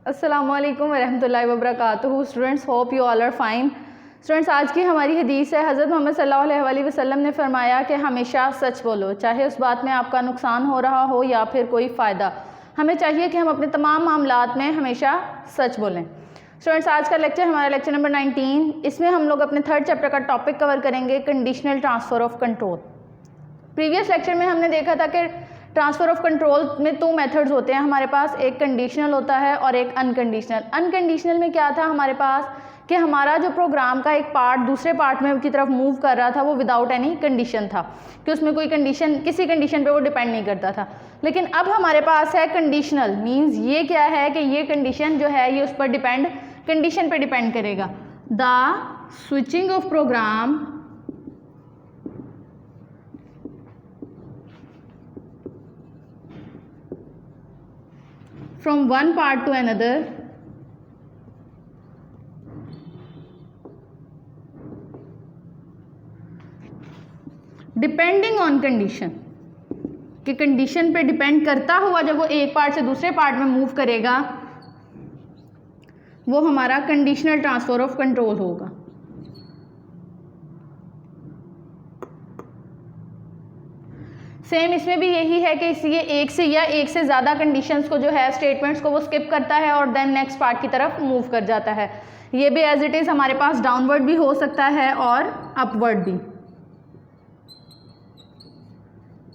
अस्सलामुअलैकुम वरहमतुल्लाहि वबरकातुहू। Students, hope you all are fine. Students, आज की हमारी हदीस है, हज़रत मोहम्मद सल्लल्लाहु अलैहि वसल्लम ने फरमाया कि हमेशा सच बोलो, चाहे उस बात में आपका नुकसान हो रहा हो या फिर कोई फ़ायदा। हमें चाहिए कि हम अपने तमाम मामलात में हमेशा सच बोलें। स्टूडेंट्स, आज का लेक्चर हमारा लेक्चर नंबर 19। इसमें हम लोग अपने थर्ड चैप्टर का टॉपिक कवर करेंगे, conditional transfer of control. Previous lecture में हमने देखा था कि ट्रांसफ़र ऑफ कंट्रोल में दो मेथड्स होते हैं हमारे पास, एक कंडीशनल होता है और एक अनकंडीशनल। अनकंडीशनल में क्या था हमारे पास कि हमारा जो प्रोग्राम का एक पार्ट दूसरे पार्ट में की तरफ मूव कर रहा था वो विदाउट एनी कंडीशन था, कि उसमें कोई कंडीशन, किसी कंडीशन पे वो डिपेंड नहीं करता था। लेकिन अब हमारे पास है कंडीशनल। मीन्स ये क्या है कि ये कंडीशन जो है ये उस पर डिपेंड, कंडीशन पे डिपेंड करेगा। The switching of program from one part to another depending on condition, कि कंडीशन पे डिपेंड करता हुआ जब वो एक पार्ट से दूसरे पार्ट में मूव करेगा वो हमारा कंडीशनल ट्रांसफर ऑफ कंट्रोल होगा। सेम इसमें भी यही है कि ये एक से या एक से ज़्यादा कंडीशंस को जो है, स्टेटमेंट्स को वो स्किप करता है और देन नेक्स्ट पार्ट की तरफ मूव कर जाता है। ये भी एज इट इज़ हमारे पास डाउनवर्ड भी हो सकता है और अपवर्ड भी।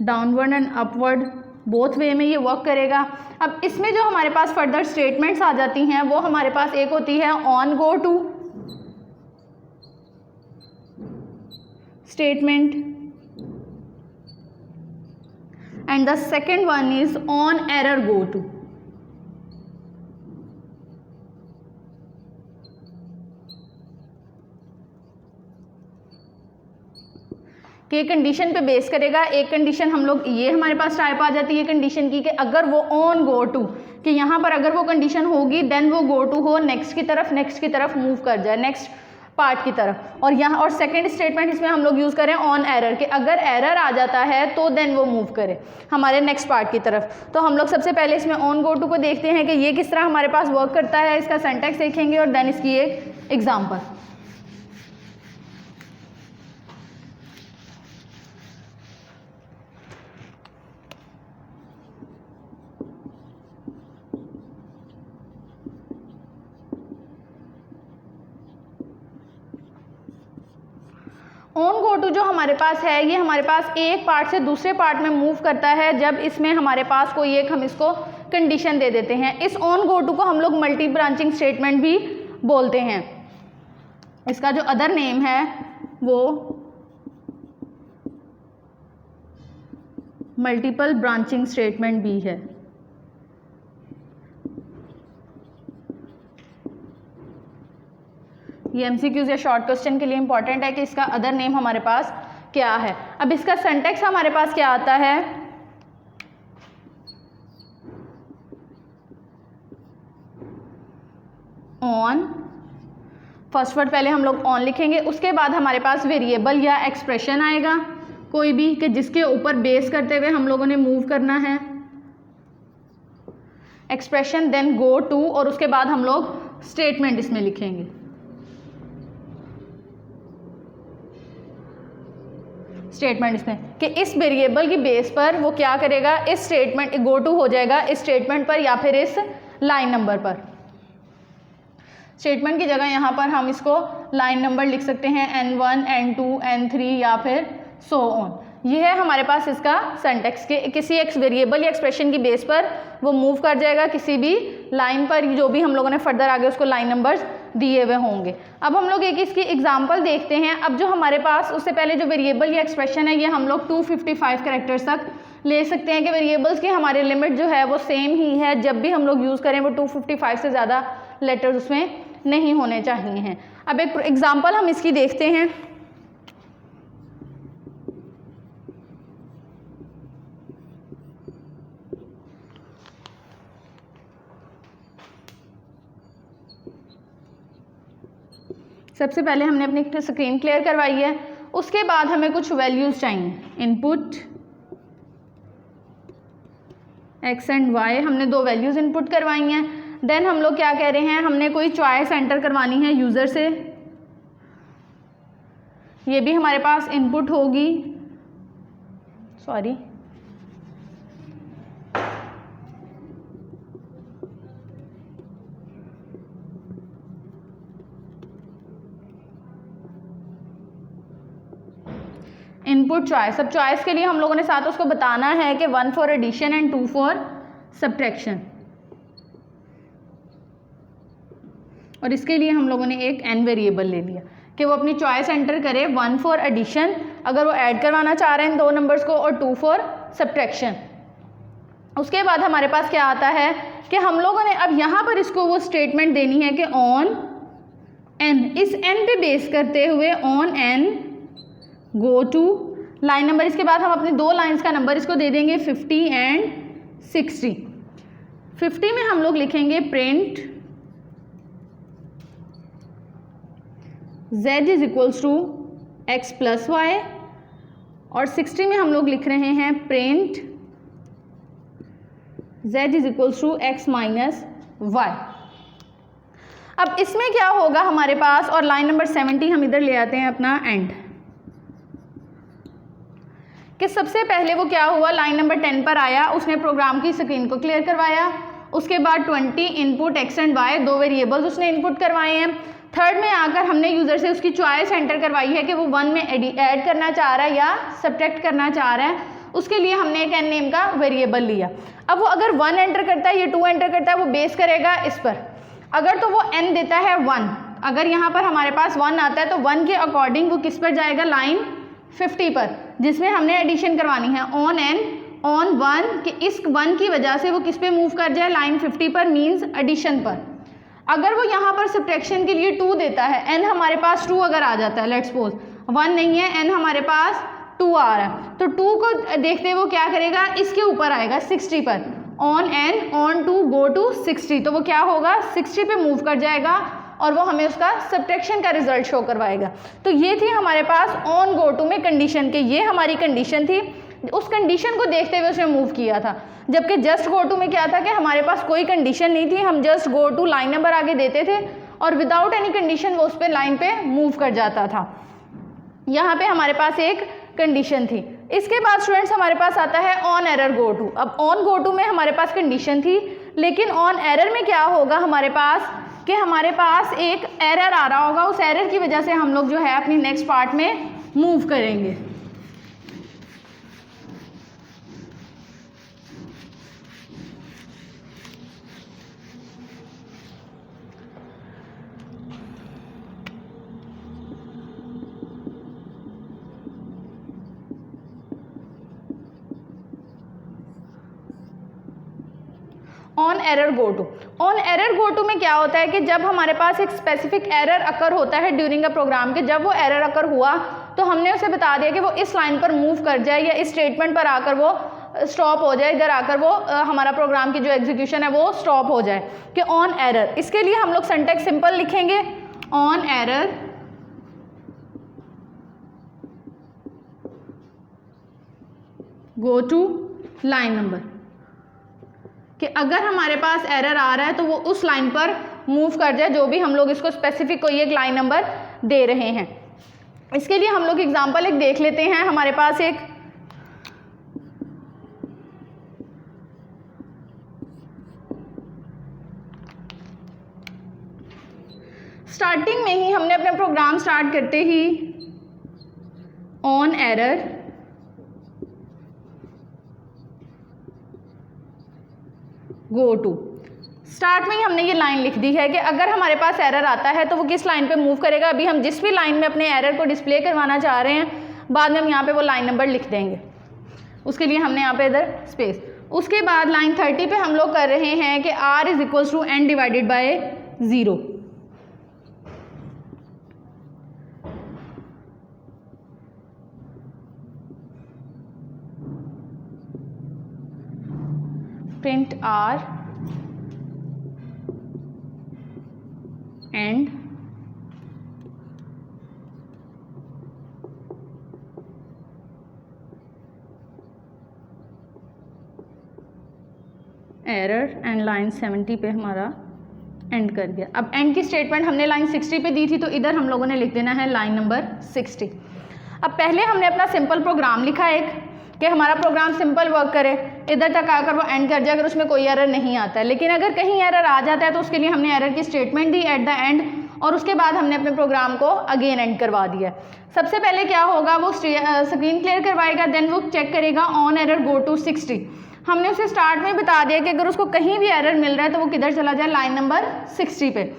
Downward and upward both way में ये वर्क करेगा। अब इसमें जो हमारे पास फर्दर स्टेटमेंट्स आ जाती हैं वो हमारे पास एक होती है on go to statement and the second one is on error go to। कि कंडीशन पे बेस करेगा। एक कंडीशन हम लोग, ये हमारे पास टाइप आ जाती है कंडीशन की कि अगर वो ऑन गो टू, कि यहाँ पर अगर वो कंडीशन होगी देन वो गो टू हो, नेक्स्ट की तरफ मूव कर जाए, नेक्स्ट पार्ट की तरफ। और यहाँ और सेकंड स्टेटमेंट इसमें हम लोग यूज़ करें ऑन एरर, कि अगर एरर आ जाता है तो देन वो मूव करे हमारे नेक्स्ट पार्ट की तरफ। तो हम लोग सबसे पहले इसमें ऑन गो टू को देखते हैं कि ये किस तरह हमारे पास वर्क करता है, इसका सिंटैक्स देखेंगे और देन इसकी एक एग्जांपल। ऑन गो टू जो हमारे पास है ये हमारे पास एक पार्ट से दूसरे पार्ट में मूव करता है जब इसमें हमारे पास कोई एक, हम इसको कंडीशन दे देते हैं। इस ऑन गो टू को हम लोग मल्टी ब्रांचिंग स्टेटमेंट भी बोलते हैं। इसका जो अदर नेम है वो मल्टीपल ब्रांचिंग स्टेटमेंट भी है। ये एमसीक्यूज या शॉर्ट क्वेश्चन के लिए इंपॉर्टेंट है कि इसका अदर नेम हमारे पास क्या है। अब इसका सिंटैक्स हमारे पास क्या आता है, ऑन, फर्स्ट वर्ड पहले हम लोग ऑन लिखेंगे, उसके बाद हमारे पास वेरिएबल या एक्सप्रेशन आएगा कोई भी, कि जिसके ऊपर बेस करते हुए हम लोगों ने मूव करना है, एक्सप्रेशन, देन गो टू, और उसके बाद हम लोग स्टेटमेंट इसमें लिखेंगे। स्टेटमेंट इसमें कि इस वेरिएबल की बेस पर वो क्या करेगा, इस स्टेटमेंट गो टू हो जाएगा इस स्टेटमेंट पर या फिर इस लाइन नंबर पर। स्टेटमेंट की जगह यहाँ पर हम इसको लाइन नंबर लिख सकते हैं, N1, N2, N3 या फिर सो ऑन। ये है हमारे पास इसका सिंटैक्स, के किसी एक वेरिएबल या एक्सप्रेशन की बेस पर वो मूव कर जाएगा किसी भी लाइन पर, जो भी हम लोगों ने फर्दर आगे उसको लाइन नंबर्स दिए हुए होंगे। अब हम लोग एक इसकी एग्जांपल देखते हैं। अब जो हमारे पास, उससे पहले जो वेरिएबल या एक्सप्रेशन है ये हम लोग 255 कैरेक्टर्स तक ले सकते हैं, कि वेरिएबल्स की हमारे लिमिट जो है वो सेम ही है, जब भी हम लोग यूज़ करें वो 255 से ज़्यादा लेटर्स उसमें नहीं होने चाहिए हैं। अब एक एग्जाम्पल हम इसकी देखते हैं। सबसे पहले हमने अपनी स्क्रीन क्लियर करवाई है, उसके बाद हमें कुछ वैल्यूज़ चाहिए। इनपुट एक्स एंड वाई, हमने दो वैल्यूज़ इनपुट करवाई हैं। देन हम लोग क्या कह रहे हैं, हमने कोई चॉइस एंटर करवानी है यूज़र से, ये भी हमारे पास इनपुट होगी, सॉरी इनपुट चॉइस। अब चॉइस के लिए हम लोगों ने साथ उसको बताना है कि 1 for addition and 2 for subtraction, और इसके लिए हम लोगों ने एक n वेरिएबल ले लिया कि वो अपनी चॉइस एंटर करे, 1 फॉर एडिशन अगर वो ऐड करवाना चाह रहे हैं इन दो नंबर्स को, और 2 फॉर सब्ट्रैक्शन। उसके बाद हमारे पास क्या आता है कि हम लोगों ने अब यहाँ पर इसको वो स्टेटमेंट देनी है कि ऑन n, इस n पे बेस करते हुए on n go to line number, इसके बाद हम अपने दो लाइंस का नंबर इसको दे देंगे 50 एंड 60। 50 में हम लोग लिखेंगे print z is equals to x plus Y, और 60 में हम लोग लिख रहे हैं print z is equals to x minus Y. अब इसमें क्या होगा हमारे पास, और लाइन नंबर 70 हम इधर ले आते हैं अपना एंड, कि सबसे पहले वो क्या हुआ, लाइन नंबर 10 पर आया, उसने प्रोग्राम की स्क्रीन को क्लियर करवाया, उसके बाद 20 इनपुट x एंड y, दो वेरिएबल्स उसने इनपुट करवाए हैं। थर्ड में आकर हमने यूज़र से उसकी चॉइस एंटर करवाई है कि वो 1 में ऐड करना चाह रहा है या सब्ट्रैक्ट करना चाह रहा है, उसके लिए हमने एक n नेम का वेरिएबल लिया। अब वो अगर 1 एंटर करता है या 2 एंटर करता है, वो बेस करेगा इस पर, अगर तो वो n देता है 1, अगर यहाँ पर हमारे पास 1 आता है तो 1 के अकॉर्डिंग वो किस पर जाएगा, लाइन 50 पर, जिसमें हमने एडिशन करवानी है ऑन n ऑन 1, कि इस 1 की वजह से वो किस पे मूव कर जाए, लाइन 50 पर, मींस एडिशन पर। अगर वो यहाँ पर सब्ट्रैक्शन के लिए 2 देता है, n हमारे पास 2 अगर आ जाता है, लेट्स सपोज 1 नहीं है, n हमारे पास 2 आ रहा है, तो 2 को देखते हुए वो क्या करेगा, इसके ऊपर आएगा 60 पर, on n on 2 go to 60, तो वो क्या होगा 60 पे मूव कर जाएगा और वो हमें उसका सब्ट्रैक्शन का रिजल्ट शो करवाएगा। तो ये थी हमारे पास ऑन गो टू में कंडीशन के, ये हमारी कंडीशन थी, उस कंडीशन को देखते हुए उसने मूव किया था। जबकि जस्ट गो टू में क्या था कि हमारे पास कोई कंडीशन नहीं थी, हम just go to line number आगे देते थे और विदाउट एनी कंडीशन वो उस पर लाइन पे मूव कर जाता था। यहाँ पे हमारे पास एक कंडीशन थी। इसके बाद स्टूडेंट्स हमारे पास आता है ऑन एरर गो टू। अब ऑन गो टू में हमारे पास कंडीशन थी, लेकिन ऑन एरर में क्या होगा हमारे पास कि हमारे पास एक एरर आ रहा होगा, उस एरर की वजह से हम लोग जो है अपनी नेक्स्ट पार्ट में मूव करेंगे। On error go to, on error go to में क्या होता है कि जब हमारे पास एक स्पेसिफिक एरर अकर होता है ड्यूरिंग अ प्रोग्राम के, जब वो एरर अकर हुआ तो हमने उसे बता दिया कि वो इस लाइन पर मूव कर जाए या इस स्टेटमेंट पर आकर वो स्टॉप हो जाए, इधर आकर वो हमारा प्रोग्राम की जो एग्जीक्यूशन है वो स्टॉप हो जाए, कि ऑन एरर। इसके लिए हम लोग सिंटैक्स सिंपल लिखेंगे, on error go to line number, कि अगर हमारे पास एरर आ रहा है तो वो उस लाइन पर मूव कर जाए जो भी हम लोग इसको स्पेसिफिक कोई एक लाइन नंबर दे रहे हैं। इसके लिए हम लोग एग्जांपल एक देख लेते हैं। हमारे पास एक स्टार्टिंग में ही हमने अपना प्रोग्राम स्टार्ट करते ही on error go to, start में ही हमने ये लाइन लिख दी है कि अगर हमारे पास एरर आता है तो वो किस लाइन पे मूव करेगा। अभी हम जिस भी लाइन में अपने एरर को डिस्प्ले करवाना चाह रहे हैं, बाद में हम यहाँ पे वो लाइन नंबर लिख देंगे, उसके लिए हमने यहाँ पे इधर स्पेस। उसके बाद लाइन 30 पे हम लोग कर रहे हैं कि r is equals to n divided by 0। Print r and error and line 70 पे हमारा एंड कर दिया। अब एंड की स्टेटमेंट हमने लाइन 60 पे दी थी, तो इधर हम लोगों ने लिख देना है लाइन नंबर 60। अब पहले हमने अपना सिंपल प्रोग्राम लिखा एक कि हमारा प्रोग्राम सिंपल वर्क करे, इधर तक आकर वो एंड कर जाए अगर उसमें कोई एरर नहीं आता है। लेकिन अगर कहीं एरर आ जाता है तो उसके लिए हमने एरर की statement the at the end, और उसके बाद हमने अपने प्रोग्राम को अगेन एंड करवा दिया। सबसे पहले क्या होगा, वो स्क्रीन क्लियर करवाएगा, देन वो चेक करेगा ऑन एरर गो टू 60। हमने उसे स्टार्ट में बता दिया कि अगर उसको कहीं भी एरर मिल रहा है तो वो किधर चला जाए, लाइन नंबर 60 पे।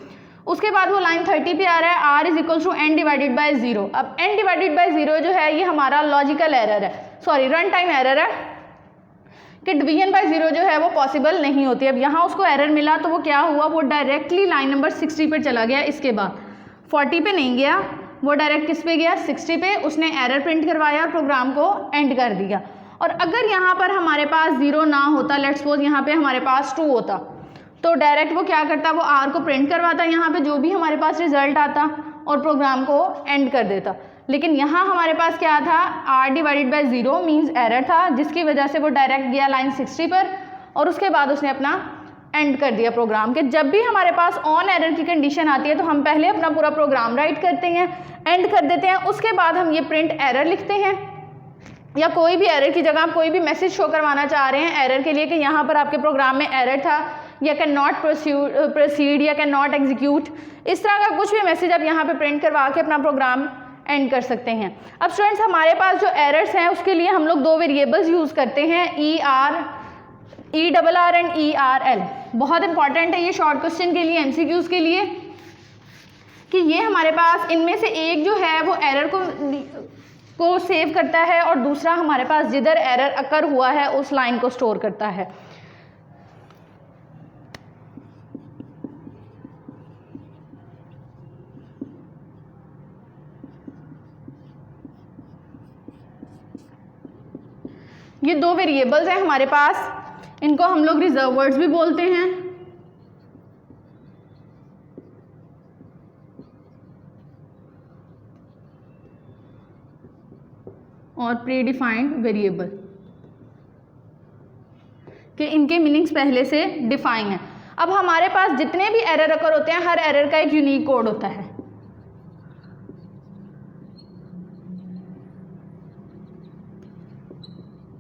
उसके बाद वो लाइन 30 पे आ रहा है, R is equal to N divided by 0। अब एन डिवाइडेड बाय 0 जो है ये हमारा लॉजिकल एरर है, सॉरी रन टाइम एरर है कि डिवीजन बाय 0 जो है वो पॉसिबल नहीं होती। अब यहाँ उसको एरर मिला तो वो क्या हुआ, वो डायरेक्टली लाइन नंबर 60 पर चला गया, इसके बाद 40 पे नहीं गया, वो डायरेक्ट किस पे गया, 60 पे। उसने एरर प्रिंट करवाया और प्रोग्राम को एंड कर दिया। और अगर यहाँ पर हमारे पास 0 ना होता, लेट्स सपोज यहाँ पे हमारे पास 2 होता, तो डायरेक्ट वो क्या करता, वो आर को प्रिंट करवाता यहाँ पे जो भी हमारे पास रिजल्ट आता और प्रोग्राम को एंड कर देता। लेकिन यहाँ हमारे पास क्या था, R divided by 0 means error था, जिसकी वजह से वो डायरेक्ट गया लाइन 60 पर और उसके बाद उसने अपना एंड कर दिया प्रोग्राम के। जब भी हमारे पास ऑन एरर की कंडीशन आती है तो हम पहले अपना पूरा प्रोग्राम राइट करते हैं, एंड कर देते हैं, उसके बाद हम ये प्रिंट एरर लिखते हैं, या कोई भी एरर की जगह आप कोई भी मैसेज शो करवाना चाह रहे हैं एरर के लिए कि यहाँ पर आपके प्रोग्राम में एरर था, या कैन नॉट प्रोसीड या कैन नॉट एग्जीक्यूट, इस तरह का कुछ भी मैसेज आप यहाँ पे प्रिंट करवा के अपना प्रोग्राम एंड कर सकते हैं। अब स्टूडेंट्स हमारे पास जो एरर्स हैं उसके लिए हम लोग 2 वेरिएबल्स यूज़ करते हैं, ERR एंड ERL। बहुत इंपॉर्टेंट है ये शॉर्ट क्वेश्चन के लिए, MCQs के लिए, कि ये हमारे पास इनमें से एक जो है वो एरर को सेव करता है और दूसरा हमारे पास जिधर एरर अकर हुआ है उस लाइन को स्टोर करता है। ये 2 वेरिएबल्स हैं हमारे पास, इनको हम लोग रिजर्व वर्ड्स भी बोलते हैं। और प्री डिफाइंड वेरिएबल कि इनके मीनिंग्स पहले से डिफाइन है। अब हमारे पास जितने भी एरर अकर होते हैं, हर एरर का एक यूनिक कोड होता है।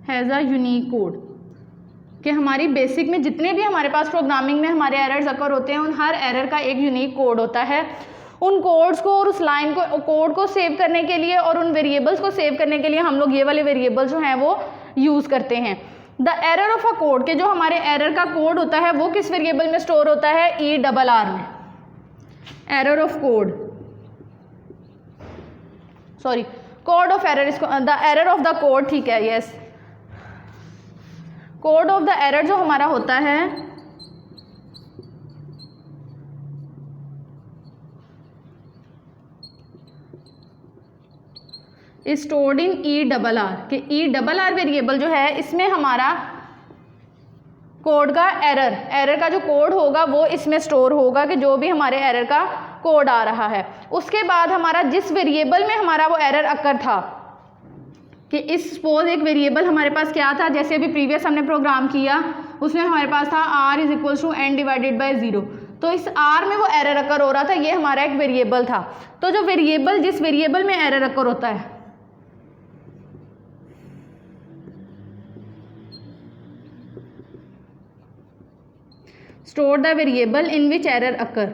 हैज़ अ यूनिक कोड कि हमारी बेसिक में जितने भी हमारे पास प्रोग्रामिंग में हमारे एरर्स अकर होते हैं, उन हर एरर का एक यूनिक कोड होता है। उन कोड्स को और उस लाइन को, कोड को सेव करने के लिए और उन वेरिएबल्स को सेव करने के लिए हम लोग ये वाले वेरिएबल्स जो हैं वो यूज़ करते हैं। The error of a code, के जो हमारे एरर का कोड होता है वो किस वेरिएबल में स्टोर होता है, ERR में। Error of code, sorry code of error, इसको the error of the code, ठीक है, yes. Code of the error जो हमारा होता है स्टोर्ड इन ERR, कि ERR वेरिएबल जो है इसमें हमारा कोड का एरर का जो कोड होगा वो इसमें स्टोर होगा, कि जो भी हमारे एरर का कोड आ रहा है। उसके बाद हमारा जिस वेरिएबल में हमारा वो एरर अकर था, कि इस सपोज एक वेरिएबल हमारे पास क्या था, जैसे अभी प्रीवियस हमने प्रोग्राम किया उसमें हमारे पास था R is equal to n divided by 0, तो इस R में वो एरर अकर हो रहा था, ये हमारा एक वेरिएबल था। तो जो वेरिएबल, जिस वेरिएबल में एरर अकर होता है, store the variable in which error अकर,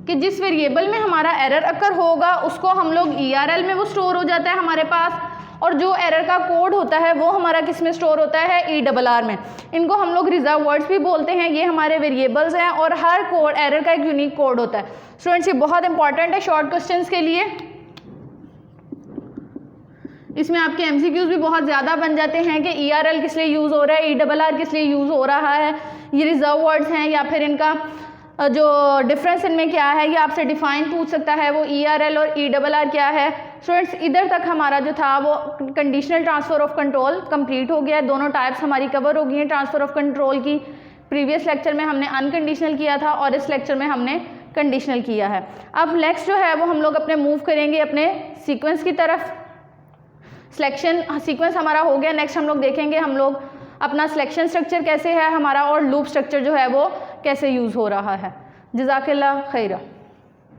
कि जिस वेरिएबल में हमारा एरर अकर होगा उसको हम लोग ERL में वो स्टोर हो जाता है हमारे पास, और जो एरर का कोड होता है वो हमारा किस में स्टोर होता है, ERR में। इनको हम लोग रिजर्व वर्ड्स भी बोलते हैं। ये हमारे वेरिएबल्स हैं और हर कोड एरर का एक यूनिक कोड होता है। स्टूडेंट्स ये बहुत इंपॉर्टेंट है शॉर्ट क्वेश्चंस के लिए, इसमें आपके MCQs भी बहुत ज़्यादा बन जाते हैं कि ERL किस लिए यूज़ हो रहा है, ERR किस लिए यूज़ हो रहा है, ये रिजर्व वर्ड्स हैं या फिर इनका जो डिफरेंस इनमें क्या है, ये आपसे डिफाइन पूछ सकता है, वो ERL और ERR क्या है। स्टूडेंट्स इधर तक हमारा जो था वो conditional transfer of control complete हो गया है। दोनों टाइप्स हमारी कवर हो गई हैं ट्रांसफ़र ऑफ कंट्रोल की। प्रीवियस लेक्चर में हमने अनकंडीशनल किया था और इस लेक्चर में हमने कंडीशनल किया है। अब नेक्स्ट जो है वो हम लोग अपने मूव करेंगे अपने सीक्वेंस की तरफ। सिलेक्शन सीक्वेंस हमारा हो गया। नेक्स्ट हम लोग देखेंगे हम लोग अपना सिलेक्शन स्ट्रक्चर कैसे है हमारा और लूप स्ट्रक्चर जो है वो कैसे यूज़ हो रहा है। जज़ाकल्लाह खैरा।